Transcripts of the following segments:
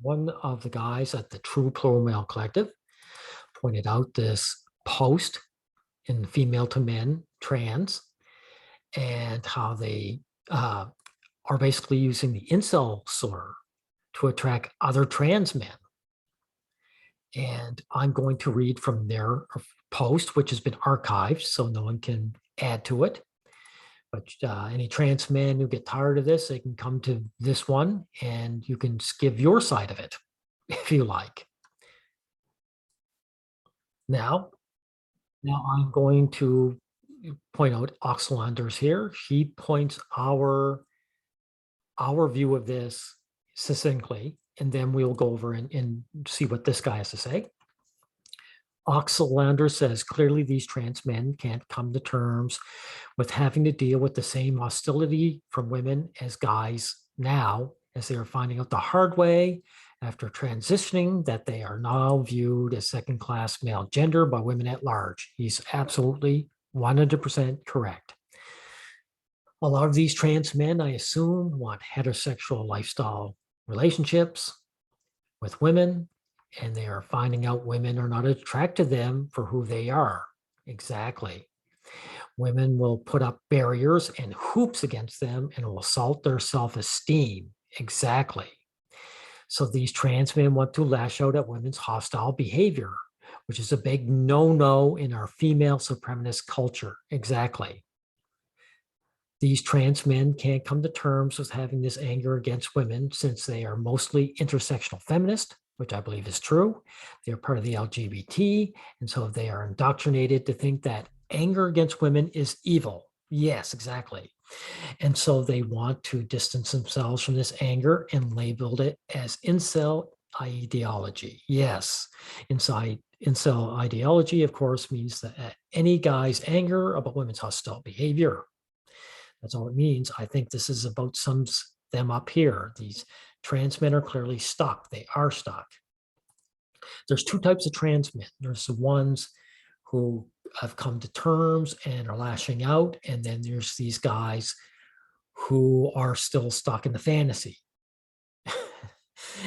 One of the guys at the True Plural Male Collective pointed out this post in female to men trans and how they are basically using the incel slur to attract other trans men. And I'm going to read from their post, which has been archived, so no one can add to it. But any trans men who get tired of this, they can come to this one and you can give your side of it if you like. Now, I'm going to point out Oxalander's here. He points our view of this succinctly, and then we'll go over and see what this guy has to say. Oxalander says, clearly these trans men can't come to terms with having to deal with the same hostility from women as guys now, as they are finding out the hard way after transitioning that they are now viewed as second-class male gender by women at large. He's absolutely 100% correct. A lot of these trans men, I assume, want heterosexual lifestyle relationships with women, and they are finding out women are not attracted to them for who they are. Exactly. Women will put up barriers and hoops against them and will assault their self-esteem. Exactly. So these trans men want to lash out at women's hostile behavior, which is a big no-no in our female supremacist culture. Exactly. These trans men can't come to terms with having this anger against women since they are mostly intersectional feminist, which I believe is true. They're part of the LGBT, and so they are indoctrinated to think that anger against women is evil. Yes, exactly. And so they want to distance themselves from this anger and labeled it as incel ideology. Yes, incel ideology, of course, means that any guy's anger about women's hostile behavior. That's all it means. I think this is about sums them up here. These trans men are clearly stuck. They are stuck. There's two types of trans men. There's the ones who have come to terms and are lashing out. And then there's these guys who are still stuck in the fantasy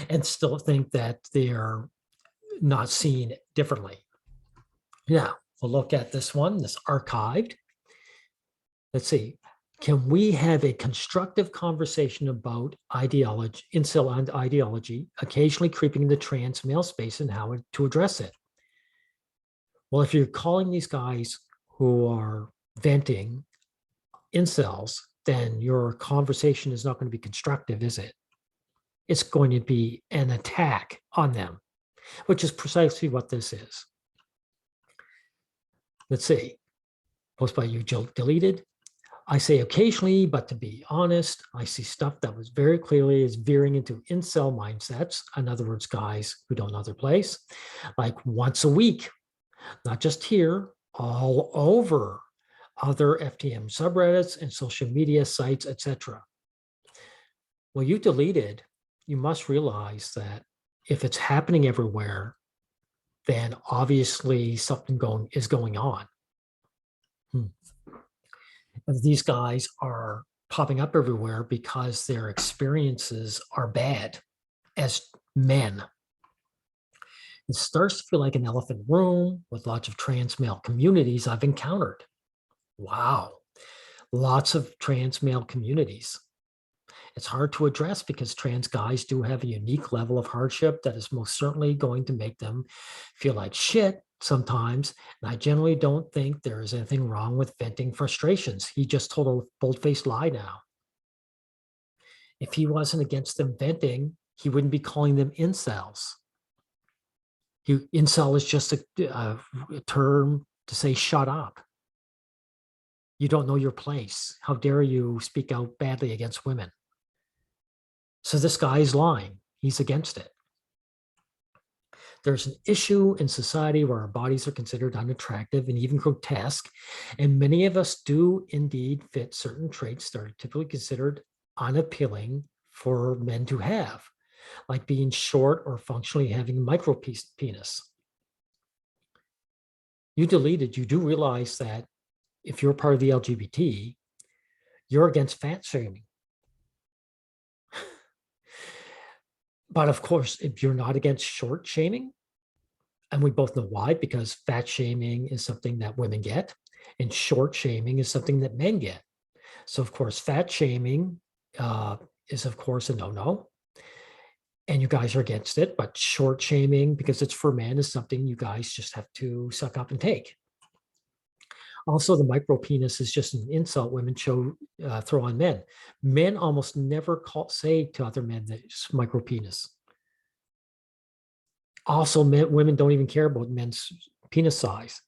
and still think that they're not seen differently. Now, we'll look at this one, this archived. Let's see. Can we have a constructive conversation about ideology, incel and ideology, occasionally creeping into trans male space and how to address it? Well, if you're calling these guys who are venting incels, then your conversation is not going to be constructive, is it? It's going to be an attack on them, which is precisely what this is. Let's see. Post by you, Jill, deleted. I say occasionally, but to be honest, I see stuff that was very clearly is veering into incel mindsets. In other words, guys who don't know their place, like once a week, not just here, all over other FTM subreddits and social media sites, etc. Well, you deleted, you must realize that if it's happening everywhere, then obviously something is going on. These guys are popping up everywhere because their experiences are bad as men. It starts to feel like an elephant room with lots of trans male communities I've encountered. Wow, lots of trans male communities. It's hard to address because trans guys do have a unique level of hardship that is most certainly going to make them feel like shit sometimes. And I generally don't think there is anything wrong with venting frustrations. He just told a bold-faced lie now. If he wasn't against them venting, he wouldn't be calling them incels. Incel is just a term to say shut up. You don't know your place. How dare you speak out badly against women? So this guy is lying. He's against it. There's an issue in society where our bodies are considered unattractive and even grotesque, and many of us do indeed fit certain traits that are typically considered unappealing for men to have, like being short or functionally having a micro penis. You do realize that if you're part of the LGBT, you're against fat shaming. But of course, if you're not against short shaming, and we both know why, because fat shaming is something that women get, and short shaming is something that men get. So, of course, fat shaming is, of course, a no-no, and you guys are against it. But short shaming, because it's for men, is something you guys just have to suck up and take. Also, the micro penis is just an insult women throw on men. Men almost never say to other men that it's micro penis. Also, women don't even care about men's penis size,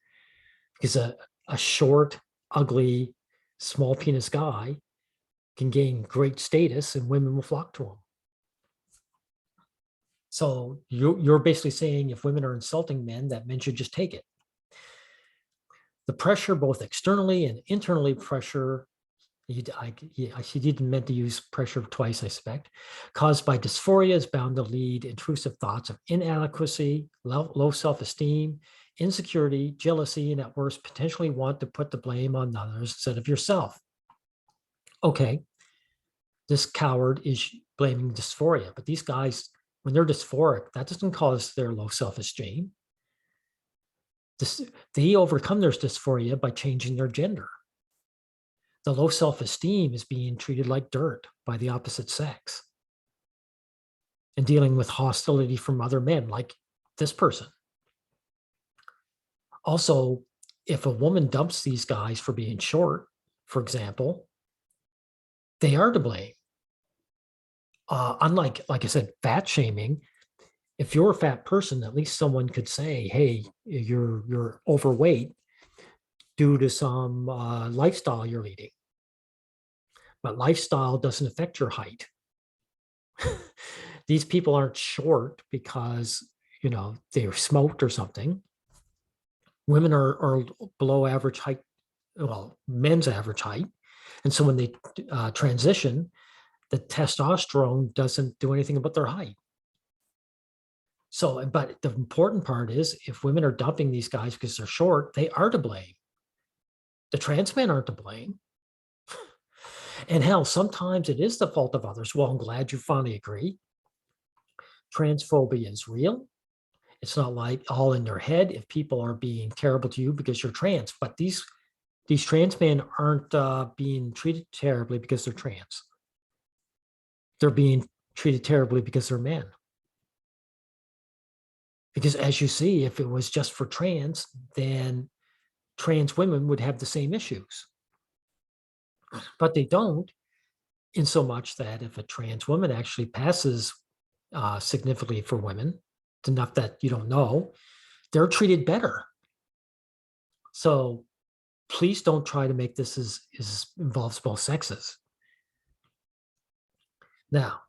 because a short, ugly, small penis guy can gain great status and women will flock to him. So you're basically saying if women are insulting men, that men should just take it. The pressure, both externally and internally pressure, he didn't meant to use pressure twice, I suspect, caused by dysphoria is bound to lead intrusive thoughts of inadequacy, low self-esteem, insecurity, jealousy, and at worst, potentially want to put the blame on others instead of yourself. Okay, this coward is blaming dysphoria, but these guys, when they're dysphoric, that doesn't cause their low self-esteem. They overcome their dysphoria by changing their gender. The low self-esteem is being treated like dirt by the opposite sex and dealing with hostility from other men like this person. Also, if a woman dumps these guys for being short, for example, they are to blame. Unlike, like I said, fat shaming, if you're a fat person, at least someone could say, hey, you're overweight due to some lifestyle you're leading. But lifestyle doesn't affect your height. These people aren't short because, they're smoked or something. Women are below average height, well, men's average height. And so when they transition, the testosterone doesn't do anything about their height. So, but the important part is if women are dumping these guys because they're short, they are to blame. The trans men aren't to blame. And hell, sometimes it is the fault of others. Well, I'm glad you finally agree. Transphobia is real. It's not like all in their head if people are being terrible to you because you're trans. But these trans men aren't being treated terribly because they're trans. They're being treated terribly because they're men. Because as you see, if it was just for trans, then trans women would have the same issues. But they don't, in so much that if a trans woman actually passes significantly for women, it's enough that you don't know, they're treated better. So please don't try to make this as involves both sexes. Now,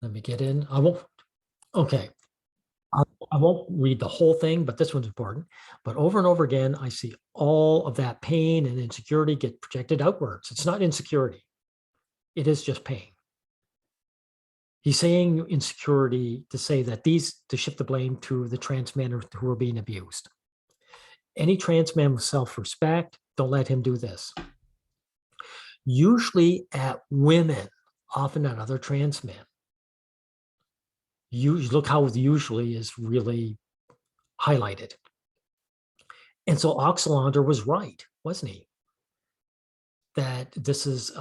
let me get in. Okay. I won't read the whole thing, but this one's important. But over and over again, I see all of that pain and insecurity get projected outwards. It's not insecurity. It is just pain. He's saying insecurity to say that to shift the blame to the trans men who are being abused. Any trans man with self-respect, don't let him do this. Usually at women, often at other trans men. Look how usually is really highlighted. And so Oxalander was right, wasn't he? That this is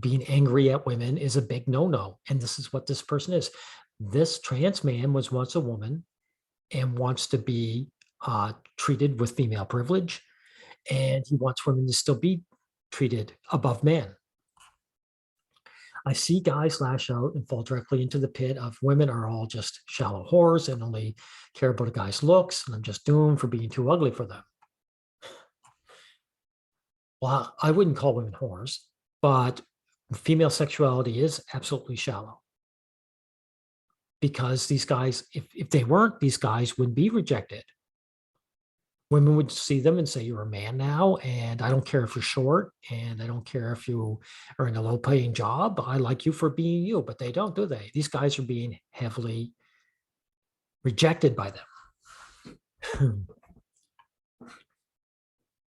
being angry at women is a big no-no. And this is what this person is. This trans man was once a woman and wants to be treated with female privilege. And he wants women to still be treated above men. I see guys lash out and fall directly into the pit of women are all just shallow whores and only care about a guy's looks, and I'm just doomed for being too ugly for them. Well, I wouldn't call women whores, but female sexuality is absolutely shallow. Because these guys, if they weren't, these guys would be rejected. Women would see them and say, you're a man now, and I don't care if you're short, and I don't care if you are in a low-paying job. I like you for being you, but they don't, do they? These guys are being heavily rejected by them.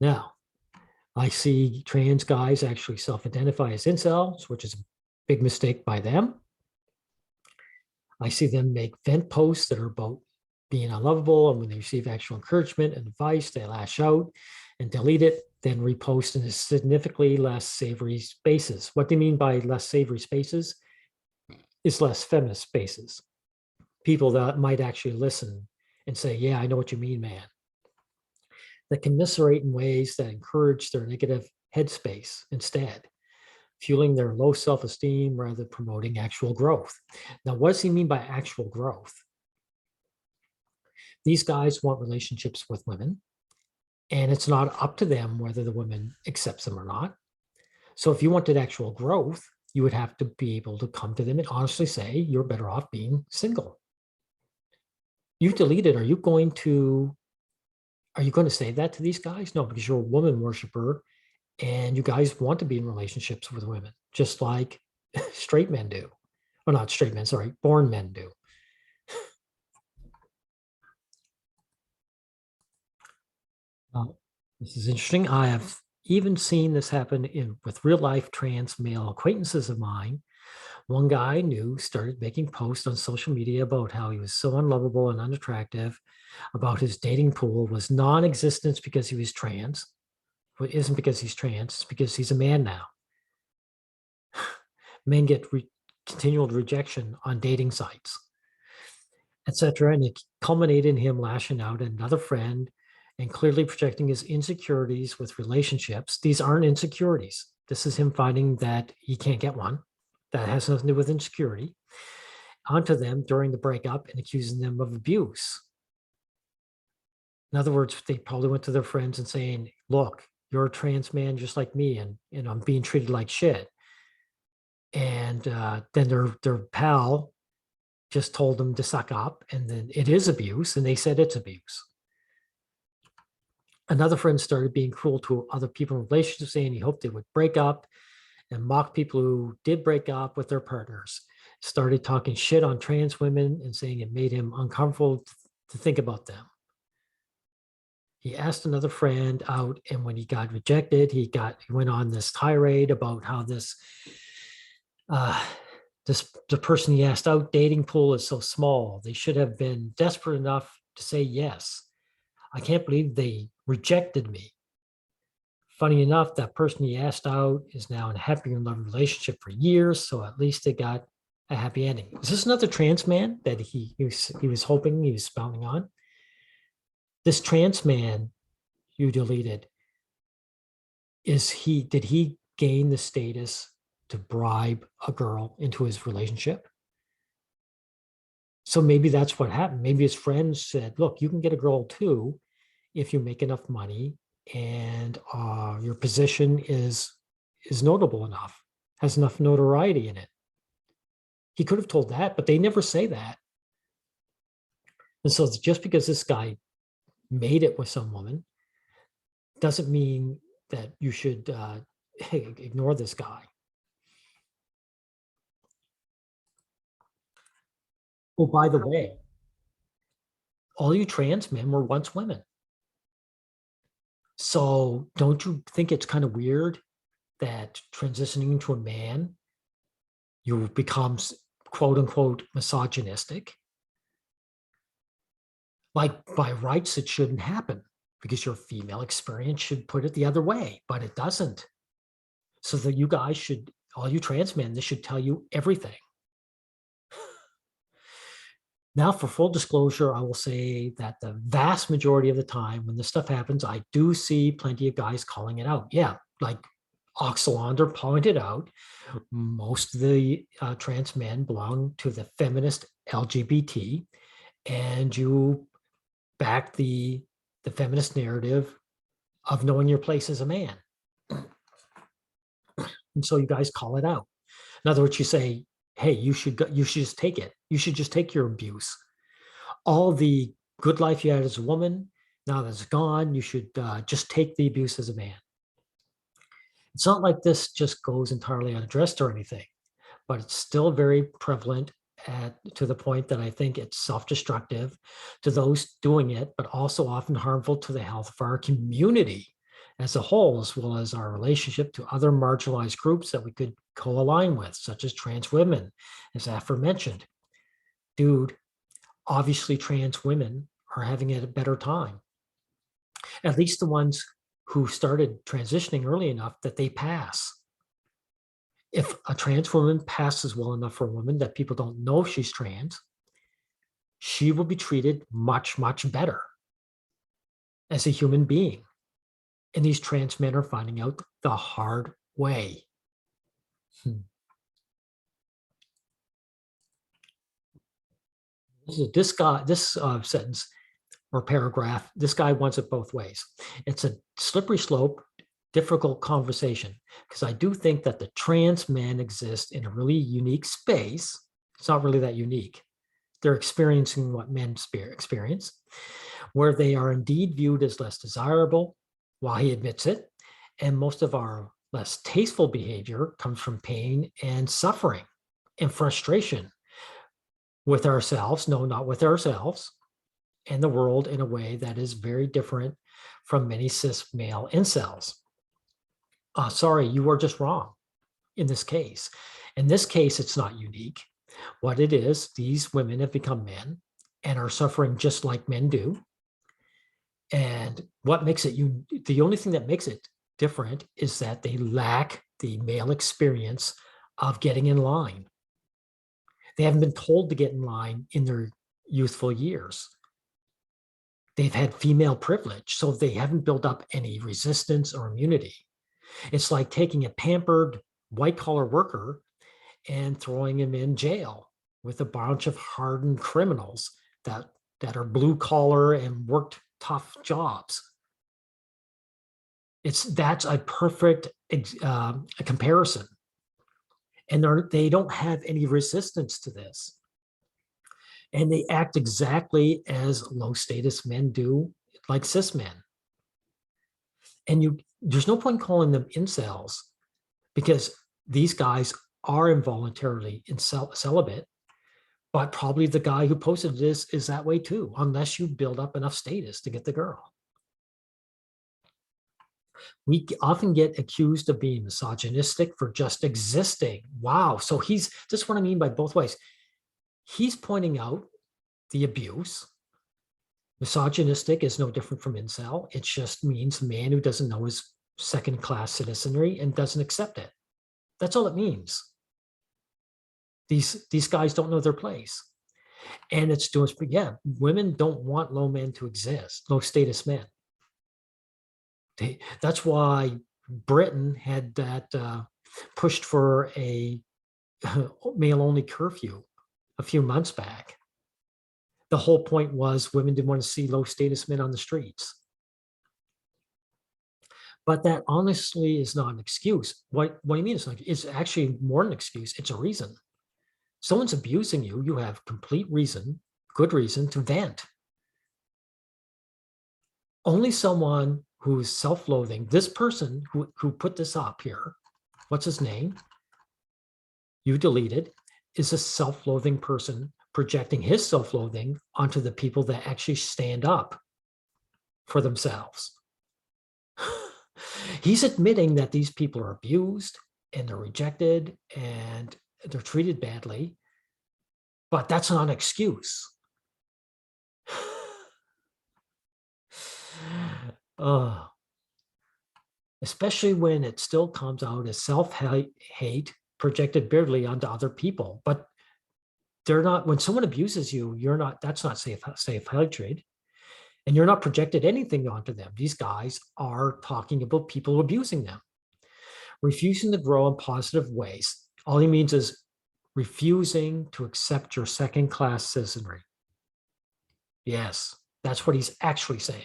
Now, I see trans guys actually self-identify as incels, which is a big mistake by them. I see them make vent posts that are about being unlovable, and when they receive actual encouragement and advice, they lash out and delete it, then repost in significantly less savory spaces. What they mean by less savory spaces is less feminist spaces. People that might actually listen and say, yeah, I know what you mean, man. That commiserate in ways that encourage their negative headspace instead, fueling their low self-esteem rather than promoting actual growth. Now, what does he mean by actual growth? These guys want relationships with women, and it's not up to them whether the woman accepts them or not. So if you wanted actual growth, you would have to be able to come to them and honestly say, you're better off being single. You deleted, are you going to say that to these guys? No, because you're a woman worshiper and you guys want to be in relationships with women, just like straight men do. Well, not straight men, sorry, born men do. Uh, this is interesting. I have even seen this happen with real life trans male acquaintances of mine. One guy I knew started making posts on social media about how he was so unlovable and unattractive, about his dating pool was non-existent because he was trans. Well, it isn't because he's trans, it's because he's a man now. Men get continual rejection on dating sites, etc. And it culminated in him lashing out at another friend and clearly projecting his insecurities with relationships. These aren't insecurities. This is him finding that he can't get one. That has nothing to do with insecurity onto them during the breakup and accusing them of abuse. In other words, they probably went to their friends and saying, look, you're a trans man just like me, and I'm being treated like shit. And then their pal just told them to suck up, and then it is abuse, and they said it's abuse. Another friend started being cruel to other people in relationships, saying he hoped they would break up and mock people who did break up with their partners. Started talking shit on trans women and saying it made him uncomfortable to think about them. He asked another friend out, and when he got rejected, he went on this tirade about how uh, the person he asked out dating pool is so small. They should have been desperate enough to say yes. I can't believe they rejected me. Funny enough, that person he asked out is now in a happy and loving relationship for years, so at least they got a happy ending. Is this another trans man that he was hoping he was spouting on? This trans man you deleted, did he gain the status to bribe a girl into his relationship? So maybe that's what happened. Maybe his friends said, look, you can get a girl too if you make enough money and your position is notable enough, has enough notoriety in it. He could have told that, but they never say that. And so just because this guy made it with some woman doesn't mean that you should ignore this guy. Oh, by the way, all you trans men were once women. So don't you think it's kind of weird that transitioning into a man, you becomes quote unquote misogynistic? Like by rights, it shouldn't happen because your female experience should put it the other way, but it doesn't. So that you guys should, all you trans men, this should tell you everything. Now, for full disclosure, I will say that the vast majority of the time when this stuff happens, I do see plenty of guys calling it out. Yeah, like Oxalander pointed out, most of the trans men belong to the feminist LGBT, and you back the feminist narrative of knowing your place as a man. And so you guys call it out. In other words, you say, hey, you should just take it. You should just take your abuse. All the good life you had as a woman, now that's gone, you should just take the abuse as a man. It's not like this just goes entirely unaddressed or anything, but it's still very prevalent to the point that I think it's self-destructive to those doing it, but also often harmful to the health of our community as a whole, as well as our relationship to other marginalized groups that we could co-align with, such as trans women, as aforementioned. dude, obviously trans women are having a better time. At least the ones who started transitioning early enough that they pass. If a trans woman passes well enough for a woman that people don't know she's trans, she will be treated much, much better as a human being. And these trans men are finding out the hard way. This sentence or paragraph, this guy wants it both ways. It's a slippery slope, difficult conversation, because I do think that the trans men exist in a really unique space. It's not really that unique. They're experiencing what men experience, where they are indeed viewed as less desirable, while he admits it. And most of our less tasteful behavior comes from pain and suffering and frustration with ourselves, no, not with ourselves, and the world in a way that is very different from many cis male incels. Sorry, you are just wrong in this case. In this case, it's not unique. What it is, these women have become men and are suffering just like men do. And what makes it the only thing that makes it different is that they lack the male experience of getting in line. They haven't been told to get in line in their youthful years. They've had female privilege, so they haven't built up any resistance or immunity. It's like taking a pampered white collar worker and throwing him in jail with a bunch of hardened criminals that are blue collar and worked tough jobs. That's a perfect comparison, and they don't have any resistance to this, and they act exactly as low status men do, like cis men. And there's no point calling them incels, because these guys are involuntarily celibate, but probably the guy who posted this is that way too, unless you build up enough status to get the girl. We often get accused of being misogynistic for just existing. Wow. So this is what I mean by both ways. He's pointing out the abuse. Misogynistic is no different from incel. It just means a man who doesn't know his second-class citizenry and doesn't accept it. That's all it means. These guys don't know their place. And it's doing, yeah, women don't want low men to exist, low status men. That's why Britain had that pushed for a male-only curfew a few months back. The whole point was women didn't want to see low status men on the streets. But that honestly is not an excuse. What do you mean it's not? It's actually more an excuse. It's a reason. Someone's abusing you, you have complete reason, good reason to vent. Only someone who is self-loathing, this person who put this up here, what's his name? You deleted, is a self-loathing person projecting his self-loathing onto the people that actually stand up for themselves. He's admitting that these people are abused and they're rejected and they're treated badly, but that's not an excuse. Especially when it still comes out as self-hate projected bitterly onto other people. But they're not, when someone abuses you, that's not safe hatred. And you're not projected anything onto them. These guys are talking about people abusing them. Refusing to grow in positive ways. All he means is refusing to accept your second-class citizenry. Yes, that's what he's actually saying.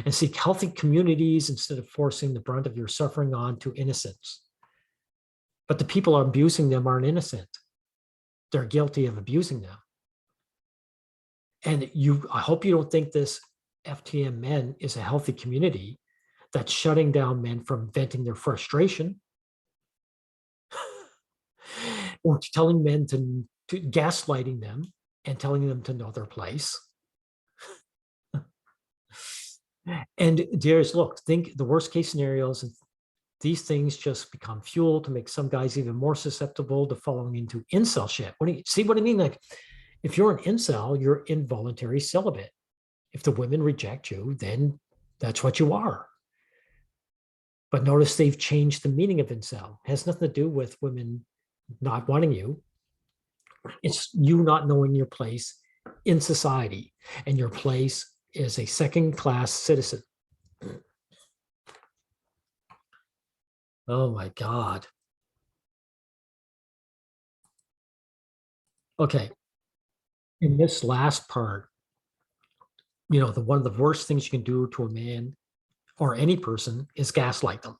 And seek healthy communities instead of forcing the brunt of your suffering on to innocents. But the people abusing them aren't innocent. They're guilty of abusing them. And I hope you don't think this FTM men is a healthy community that's shutting down men from venting their frustration or telling men to gaslighting them and telling them to know their place. And there's, look, think the worst case scenarios these things just become fuel to make some guys even more susceptible to falling into incel shit. What do you see what I mean? Like, if you're an incel, you're involuntary celibate. If the women reject you, then that's what you are. But notice they've changed the meaning of incel. It has nothing to do with women not wanting you. It's you not knowing your place in society, and your place is a second-class citizen. Oh my God. Okay. In this last part, the one of the worst things you can do to a man or any person is gaslight them.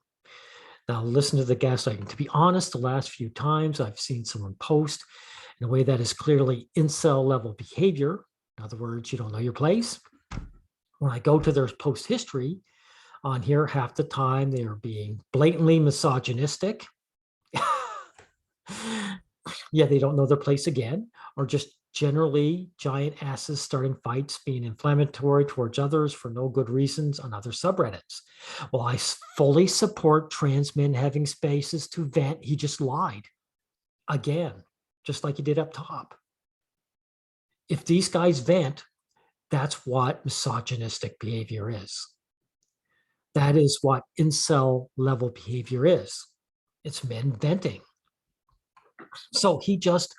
Now, listen to the gaslighting. To be honest, the last few times I've seen someone post in a way that is clearly incel level behavior. In other words, you don't know your place. When I go to their post history on here, half the time they are being blatantly misogynistic. Yeah, they don't know their place again, or just generally giant asses starting fights, being inflammatory towards others for no good reasons on other subreddits. Well, I fully support trans men having spaces to vent. He just lied again, just like he did up top. If these guys vent, that's what misogynistic behavior is. That is what incel level behavior is. It's men venting. So he just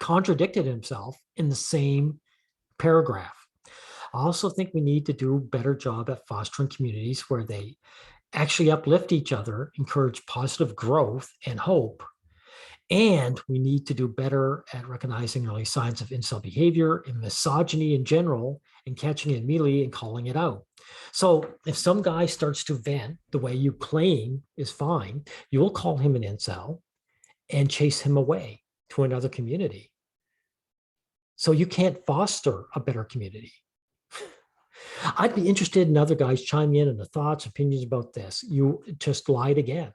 contradicted himself in the same paragraph. I also think we need to do a better job at fostering communities where they actually uplift each other, encourage positive growth and hope. And we need to do better at recognizing early signs of incel behavior and misogyny in general and catching it immediately and calling it out. So if some guy starts to vent the way you claim is fine, you will call him an incel and chase him away to another community. So you can't foster a better community. I'd be interested in other guys chiming in on the thoughts, opinions about this. You just lied again.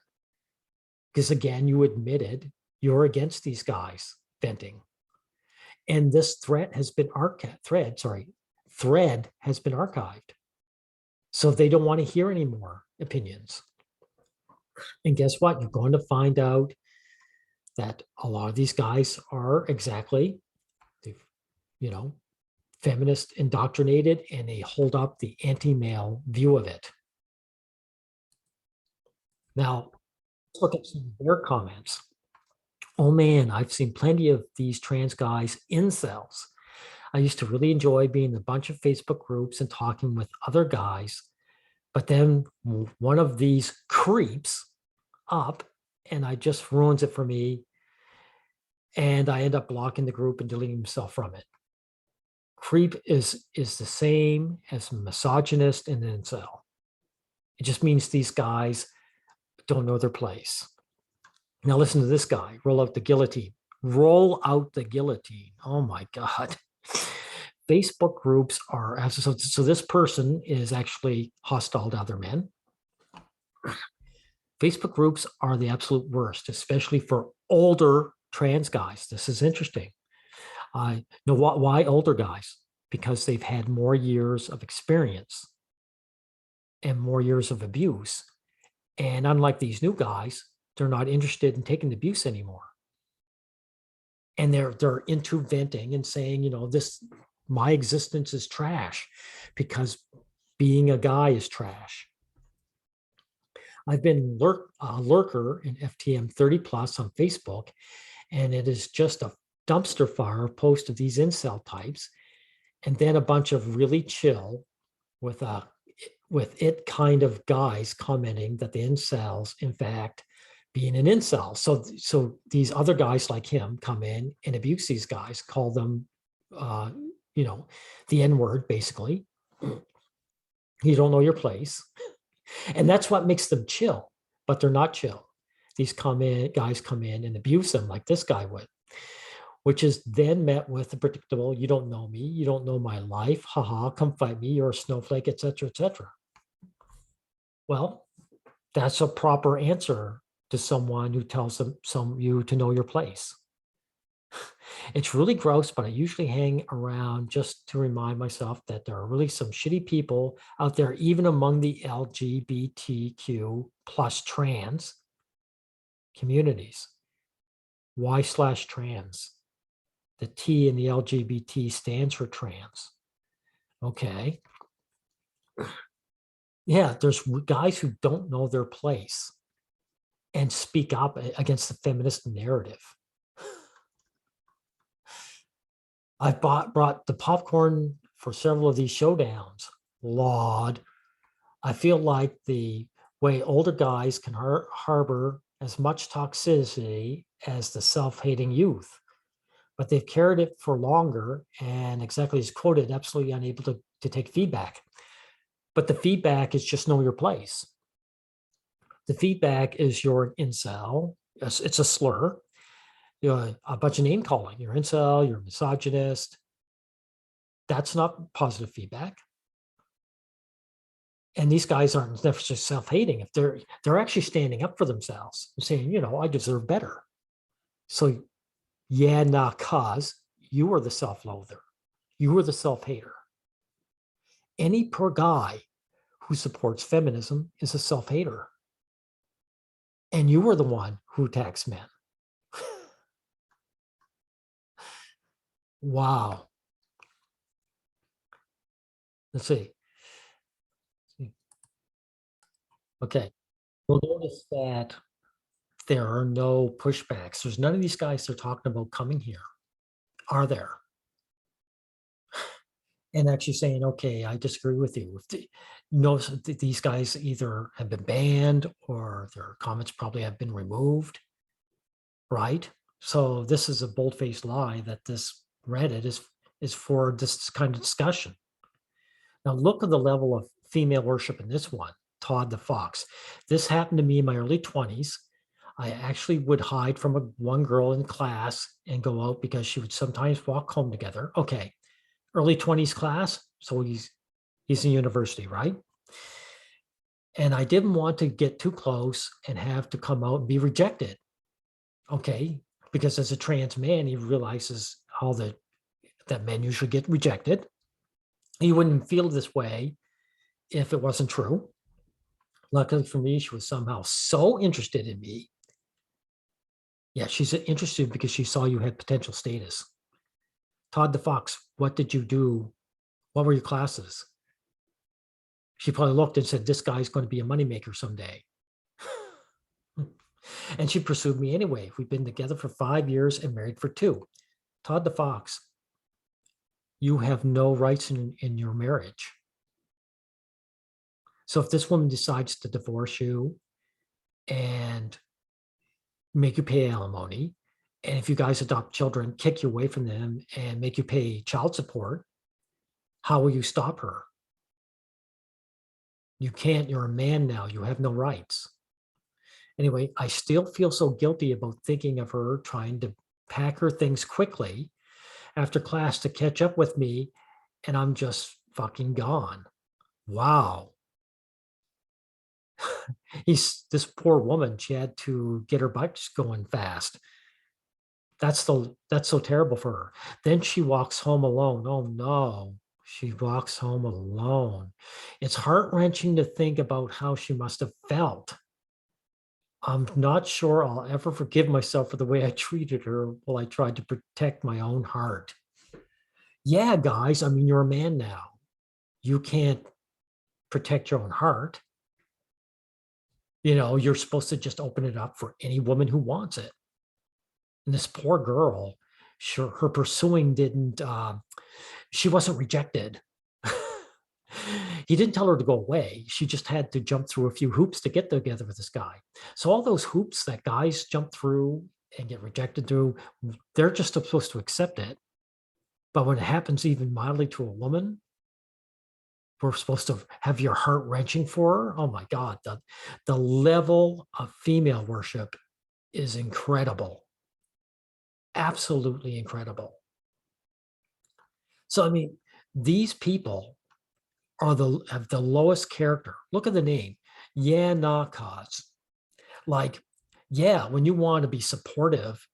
Because again, you admitted you're against these guys venting. And this thread has been thread has been archived. So they don't want to hear any more opinions. And guess what? You're going to find out that a lot of these guys are exactly, you know, feminist indoctrinated, and they hold up the anti-male view of it. Now, let's look at some of their comments. Oh man, I've seen plenty of these trans guys incels. I used to really enjoy being in a bunch of Facebook groups and talking with other guys, but then one of these creeps up and I just ruins it for me. And I end up blocking the group and deleting himself from it. Creep is the same as misogynist and incel. It just means these guys don't know their place. Now listen to this guy. Roll out the guillotine. Roll out the guillotine. Oh my God. Facebook groups are, so this person is actually hostile to other men. Facebook groups are the absolute worst, especially for older trans guys. This is interesting. Know why older guys? Because they've had more years of experience and more years of abuse. And unlike these new guys, they're not interested in taking abuse anymore. And they're into venting and saying, my existence is trash because being a guy is trash. I've been a lurker in FTM 30 plus on Facebook, and it is just a dumpster fire post of these incel types, and then a bunch of really chill with it kind of guys commenting that the incels, in fact, being an incel. So these other guys like him come in and abuse these guys, call them, the N-word, basically. You don't know your place. And that's what makes them chill, but they're not chill. These guys come in and abuse them like this guy would, which is then met with the predictable, you don't know me, you don't know my life, haha, come fight me, you're a snowflake, etc., etc. Well, that's a proper answer to someone who tells you to know your place. It's really gross, but I usually hang around just to remind myself that there are really some shitty people out there, even among the LGBTQ plus trans communities. Why/trans? The T in the LGBT stands for trans. Okay. Yeah, there's guys who don't know their place and speak up against the feminist narrative. I've brought the popcorn for several of these showdowns. Laud. I feel like the way older guys can harbor as much toxicity as the self-hating youth, but they've carried it for longer and, exactly as quoted, absolutely unable to take feedback. But the feedback is just know your place. The feedback is you're an incel. It's a slur. A bunch of name calling. You're incel, you're a misogynist. That's not positive feedback. And these guys aren't necessarily self-hating. If they're actually standing up for themselves and saying, I deserve better. So yeah, nah, cause you are the self-loather. You are the self-hater. Any poor guy who supports feminism is a self-hater. And you are the one who attacks men. Wow. Let's see. Okay. You'll notice that there are no pushbacks. There's none of these guys they're talking about coming here, are there? And actually saying, okay, I disagree with you. These guys either have been banned or their comments probably have been removed, right? So this is a bold-faced lie that this Reddit is for this kind of discussion. Now look at the level of female worship in this one, Todd the Fox. This happened to me in my early 20s. I actually would hide from one girl in class and go out because she would sometimes walk home together. Okay, early 20s class, so he's in university, right? And I didn't want to get too close and have to come out and be rejected. Okay, because as a trans man, he realizes how that men usually get rejected. He wouldn't feel this way if it wasn't true. Luckily for me, she was somehow so interested in me. Yeah, she's interested because she saw you had potential status. Todd the Fox, what did you do? What were your classes? She probably looked and said, this guy's going to be a moneymaker someday. And she pursued me anyway. We've been together for 5 years and married for 2. Todd the Fox, you have no rights in your marriage. So if this woman decides to divorce you and make you pay alimony, and if you guys adopt children, kick you away from them and make you pay child support, how will you stop her? You can't. You're a man now. You have no rights. Anyway, I still feel so guilty about thinking of her trying to pack her things quickly after class to catch up with me, and I'm just fucking gone. Wow. This poor woman, she had to get her bikes going fast. That's so terrible for her. Then she walks home alone. Oh no, she walks home alone. It's heart-wrenching to think about how she must have felt. I'm not sure I'll ever forgive myself for the way I treated her while I tried to protect my own heart. Yeah, guys, I mean, you're a man now. You can't protect your own heart. You're supposed to just open it up for any woman who wants it. And this poor girl, sure, her pursuing didn't, she wasn't rejected. He didn't tell her to go away. She just had to jump through a few hoops to get together with this guy. So all those hoops that guys jump through and get rejected through, they're just supposed to accept it. But when it happens even mildly to a woman, we're supposed to have your heart wrenching for her. Oh my God, the level of female worship is incredible. Absolutely incredible. So, I mean, these people have the lowest character. Look at the name. Yeah, nah, cause. Like, yeah, when you want to be supportive,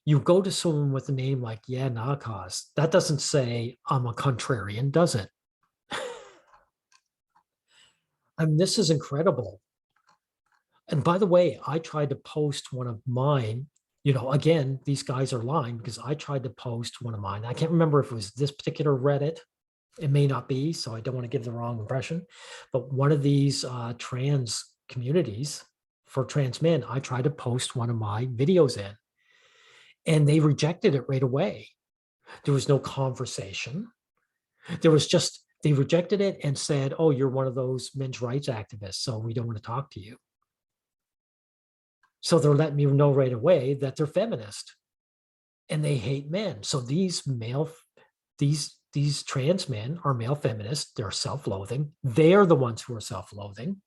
You go to someone with a name like Yeah Nakaz, that doesn't say I'm a contrarian, does it? I mean, this is incredible. And by the way, I tried to post one of mine. Again, these guys are lying because I tried to post one of mine. I can't remember if it was this particular Reddit. It may not be, so I don't want to give the wrong impression. But one of these trans communities for trans men, I tried to post one of my videos in, and they rejected it right away. There was no conversation. There was just, they rejected it and said, oh, you're one of those men's rights activists, so we don't want to talk to you. So they're letting me know right away that they're feminist and they hate men. So these trans men are male feminists. They're self-loathing. They're the ones who are self-loathing.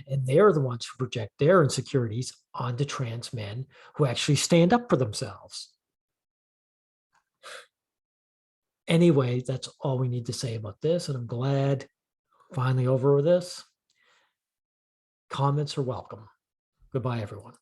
And they're the ones who project their insecurities onto trans men who actually stand up for themselves. Anyway, that's all we need to say about this. And I'm glad finally over with this. Comments are welcome. Goodbye, everyone.